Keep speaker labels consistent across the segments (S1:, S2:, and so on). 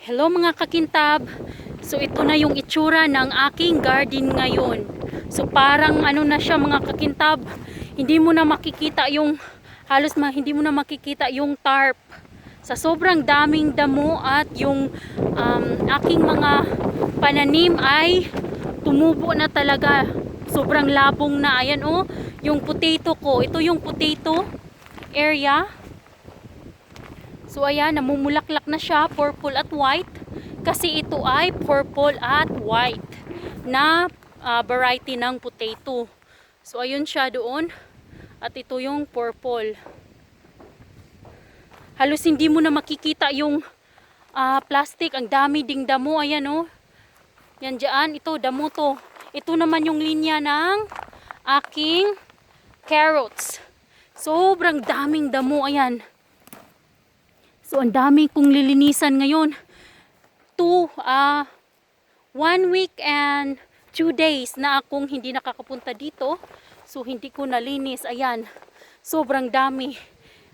S1: Hello mga kakintab. So ito na yung itsura ng aking garden ngayon. So parang ano na siya mga kakintab. Hindi mo na makikita yung hindi mo na makikita yung tarp. Sa sobrang daming damo at yung aking mga pananim ay tumubo na talaga. Sobrang labong na. Ayan oh, yung potato ko. Ito yung potato area. So ayan, namumulaklak na siya, purple at white. Kasi ito ay purple at white na variety ng potato. So ayun siya doon. At ito yung purple. Halos hindi mo na makikita yung plastic. Ang dami ding damo. Ayan oh. Yan dyan. Ito, damo to. Ito naman yung linya ng aking carrots. Sobrang daming damo. Ayan. So, ang dami kong lilinisan ngayon. 1 week and 2 days na akong hindi nakakapunta dito. So, hindi ko nalinis. Ayan. Sobrang dami.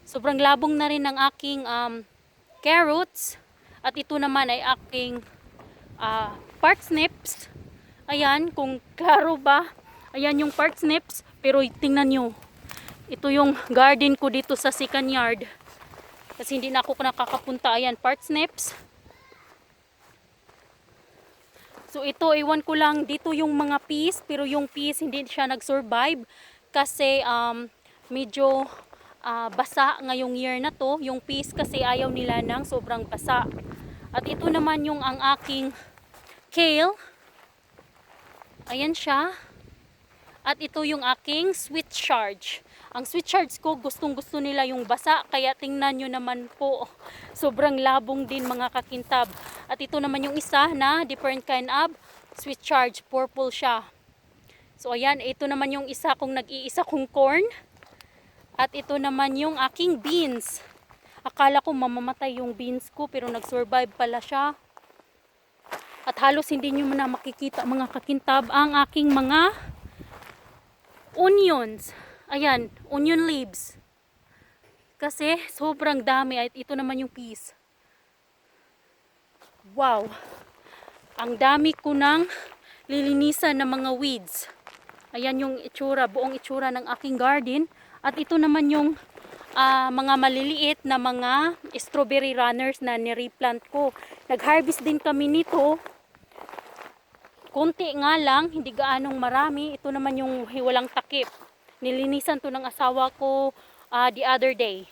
S1: Sobrang labong na rin ng aking carrots. At ito naman ay aking parsnips. Ayan, kung klaro ba. Ayan yung parsnips. Pero tingnan nyo. Ito yung garden ko dito sa second yard. Kasi hindi na ako nakakapunta. Ayan, parsnips. So ito, iwan ko lang dito yung mga peas. Pero yung peas hindi siya nag-survive. Kasi medyo basa ngayong year na to. Yung peas kasi ayaw nila ng sobrang basa. At ito naman yung ang aking kale. Ayan siya. At ito yung aking sweet charge. Ang sweet charge ko, gustong gusto nila yung basa. Kaya tingnan nyo naman po. Sobrang labong din mga kakintab. At ito naman yung isa na different kind of sweet charge. Purple siya. So ayan, ito naman yung isa kong nag-iisa kong corn. At ito naman yung aking beans. Akala ko mamamatay yung beans ko pero nag-survive pala siya. At halos hindi nyo na makikita mga kakintab ang aking mga onions. Ayan, onion leaves. Kasi sobrang dami. At ito naman yung peas. Wow. Ang dami ko nang lilinisan ng mga weeds. Ayan yung itsura, buong itsura ng aking garden. At ito naman yung mga maliliit na mga strawberry runners na nireplant ko. Nag-harvest din kami nito. Konti nga lang, hindi gaanong marami. Ito naman yung walang takip. Nilinisan to ng asawa ko the other day.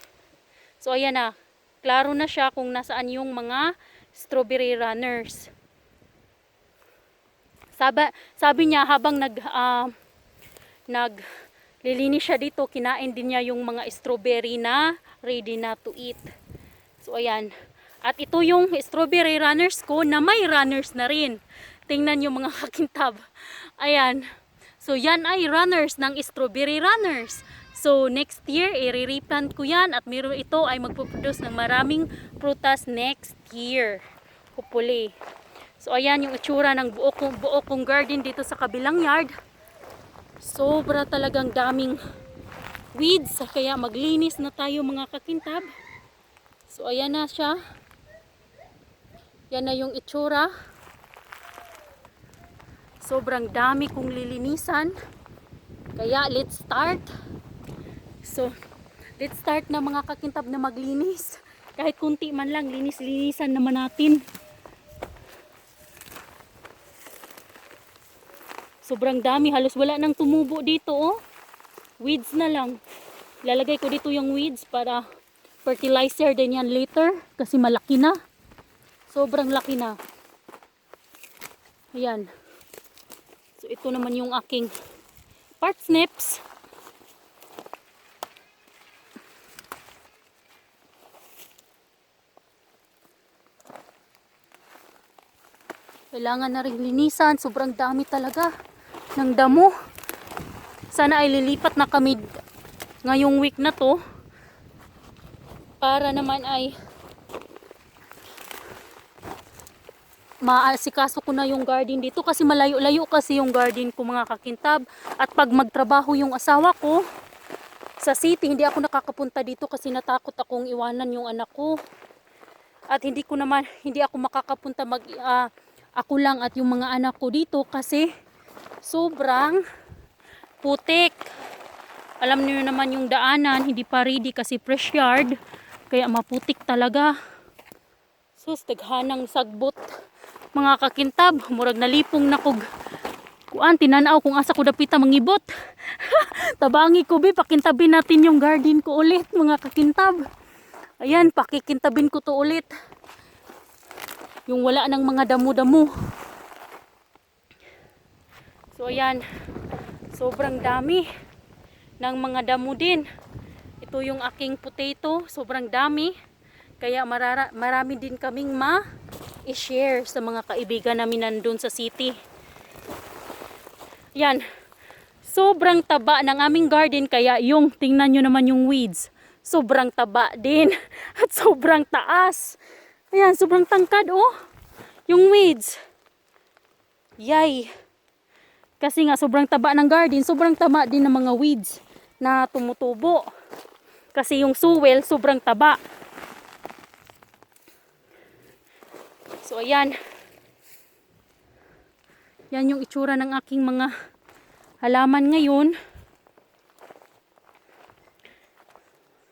S1: So ayan na, klaro na siya kung nasaan yung mga strawberry runners. Sabi niya habang naglilinis siya dito, kinain din niya yung mga strawberry na ready na to eat. So ayan. At ito yung strawberry runners ko na may runners na rin. Tingnan nyo mga kakintab. Ayan. So yan ay runners ng strawberry runners. So next year, i-replant ko yan. At ito ay magpuproduce ng maraming prutas next year. Hopefully. So ayan yung itsura ng buo kong garden dito sa kabilang yard. Sobra talagang daming weeds. Kaya maglinis na tayo mga kakintab. So ayan na siya. Yan na yung itsura. Sobrang dami kong lilinisan. Kaya let's start. So let's start na mga kakintab na maglinis. Kahit kunti man lang, linis-linisan naman natin. Sobrang dami, halos wala nang tumubo dito oh. Weeds na lang. Lalagay ko dito yung weeds para fertilizer din yan later. Kasi malaki na. Sobrang laki na. Ayan. So ito naman yung aking parsnips. Kailangan na rin linisan. Sobrang dami talaga ng damo. Sana ay lilipat na kami ngayong week na to. Para naman ay maasikaso ko na yung garden dito kasi malayo-layo kasi yung garden ko mga kakintab. At pag magtrabaho yung asawa ko sa city, hindi ako nakakapunta dito kasi natakot akong iwanan yung anak ko. At hindi ako makakapunta ako lang at yung mga anak ko dito kasi sobrang putik. Alam niyo naman yung daanan, hindi pa ready kasi fresh yard. Kaya maputik talaga. Sus, daghanang sagbot. Mga kakintab, murag nalipong na kog. Kuan, tinanaw kung asa ko dapita mangibot. Tabangi ko, pakintabin natin yung garden ko ulit, mga kakintab. Ayan, pakikintabin ko to ulit. Yung wala ng mga damo-damo. So ayan, sobrang dami ng mga damo din. Ito yung aking potato, sobrang dami. Kaya marami din kaming i-share sa mga kaibigan namin nandun sa city. Yan, sobrang taba ng aming garden, kaya yung tingnan nyo naman yung weeds. Sobrang taba din at sobrang taas. Ayan, sobrang tangkad oh. Yung weeds. Yay. Kasi nga sobrang taba ng garden, sobrang taba din ng mga weeds na tumutubo. Kasi yung soil sobrang taba. So ayan. Yan yung itsura ng aking mga halaman ngayon.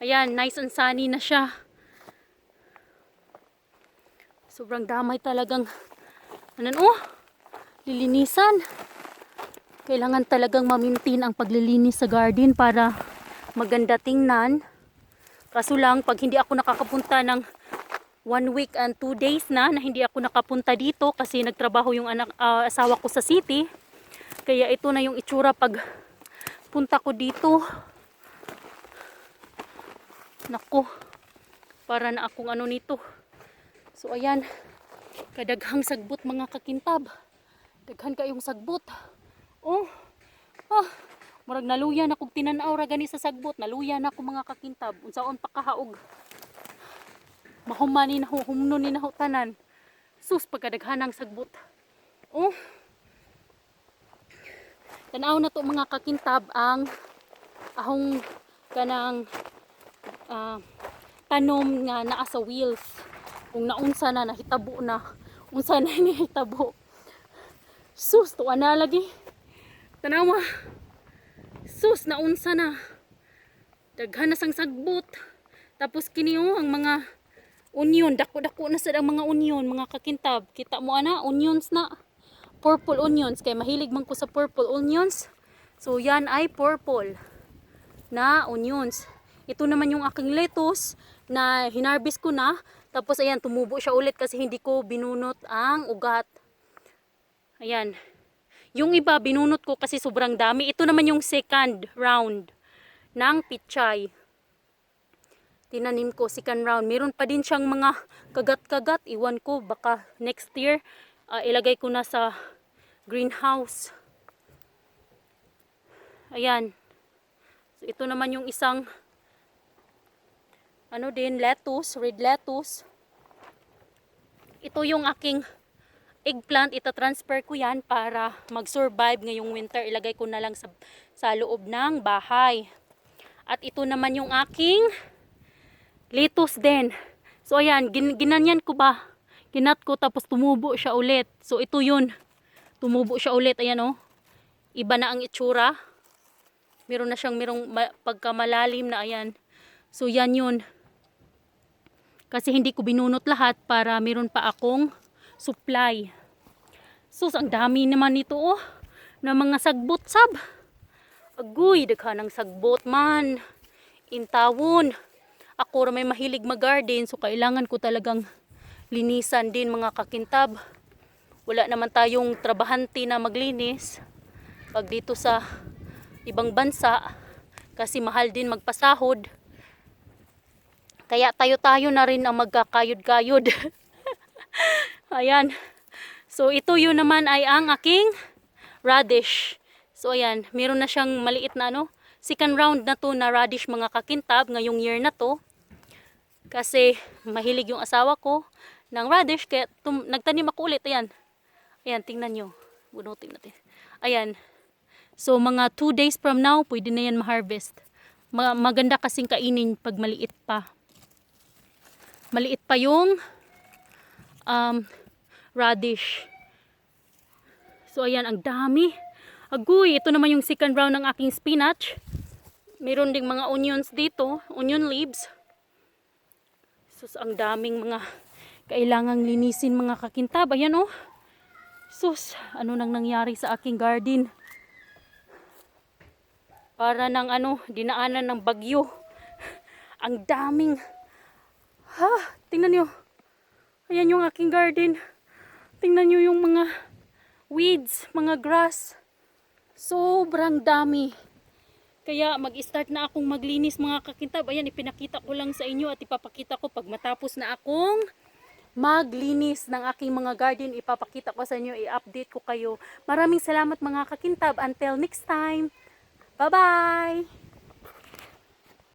S1: Ayan, nice and sunny na siya. Sobrang damay talagang lilinisan. Kailangan talagang mamintin ang paglilinis sa garden para maganda tingnan. Kaso lang, pag hindi ako nakakapunta ng 1 week and 2 days na hindi ako nakapunta dito kasi nagtrabaho yung asawa ko sa city. Kaya ito na yung itsura pag punta ko dito. Naku, para na akong nito. So ayan, kadaghang sagbot mga kakintab. Daghan kayong sagbot. Oh, murag naluya na kog tinanaw ra gani sa sagbot. Naluya na ako mga kakintab. Unsaon pa kahaog. Mahumani na humno ni nahutanan. Sus, pagkadaghanang sagbot. Oh, tanaw na to mga kakintab ang ahong kanang tanom nga naa sa wheels. Kung naunsa na nahitabo na. Unsa na nahitabo. Sus, tuwa na lagi. Tanawa. Sus, naunsa na. Daghan na sang sagbot. Tapos kini ang mga onion, dako-dako na sa mga onion, mga kakintab. Kita mo onions na. Purple onions. Kaya mahilig man ko sa purple onions. So yan ay purple na onions. Ito naman yung aking lettuce na hinarvest ko na. Tapos ayan, tumubo siya ulit kasi hindi ko binunot ang ugat. Ayan. Yung iba, binunot ko kasi sobrang dami. Ito naman yung second round ng pichay. Tinanim ko, second round. Meron pa din siyang mga kagat-kagat. Iwan ko, baka next year, ilagay ko na sa greenhouse. Ayan. So, ito naman yung isang lettuce, red lettuce. Ito yung aking eggplant, ita-transfer ko yan para mag-survive ngayong winter. Ilagay ko na lang sa loob ng bahay. At ito naman yung aking lettuce din. So ayan, ginanyan ko ba? Ginat ko tapos tumubo siya ulit. So ito yun. Tumubo siya ulit. Ayan oh. Iba na ang itsura. Meron na siyang pagkamalalim na ayan. So yan yun. Kasi hindi ko binunot lahat para meron pa akong supply. Sus, ang dami naman nito oh. Na mga sagbot sab. Agoy, daghan ng sagbot man. Intawon. Ako may mahilig mag-garden, so kailangan ko talagang linisan din mga kakintab. Wala naman tayong trabahante na maglinis pag dito sa ibang bansa kasi mahal din magpasahod. Kaya tayo-tayo na rin ang magkakayod-kayod. Ayan. So ito yun naman ay ang aking radish. So ayan, meron na siyang maliit na second round na to na radish mga kakintab ngayong year na to. Kasi mahilig yung asawa ko ng radish kaya nagtanim ako ulit. Ayan. Ayan, tingnan nyo. Bunutin natin. Ayan. So mga 2 days from now, pwede na yan ma-harvest. Maganda kasing kainin pag maliit pa. Maliit pa yung radish. So ayan, ang dami. Agoy, ito naman yung second round ng aking spinach. Meron ding mga onions dito, onion leaves. Sus, ang daming mga kailangang linisin mga kakintab. Ayan oh. Sus, ano nang nangyari sa aking garden? Para ng dinaanan ng bagyo. Ang daming. Tingnan nyo. Ayan yung aking garden. Tingnan nyo yung mga weeds, mga grass. Sobrang dami. Kaya mag-start na akong maglinis mga kakintab. Ayan, ipinakita ko lang sa inyo at ipapakita ko pag matapos na akong maglinis ng aking mga garden. Ipapakita ko sa inyo, i-update ko kayo. Maraming salamat mga kakintab. Until next time. Bye-bye!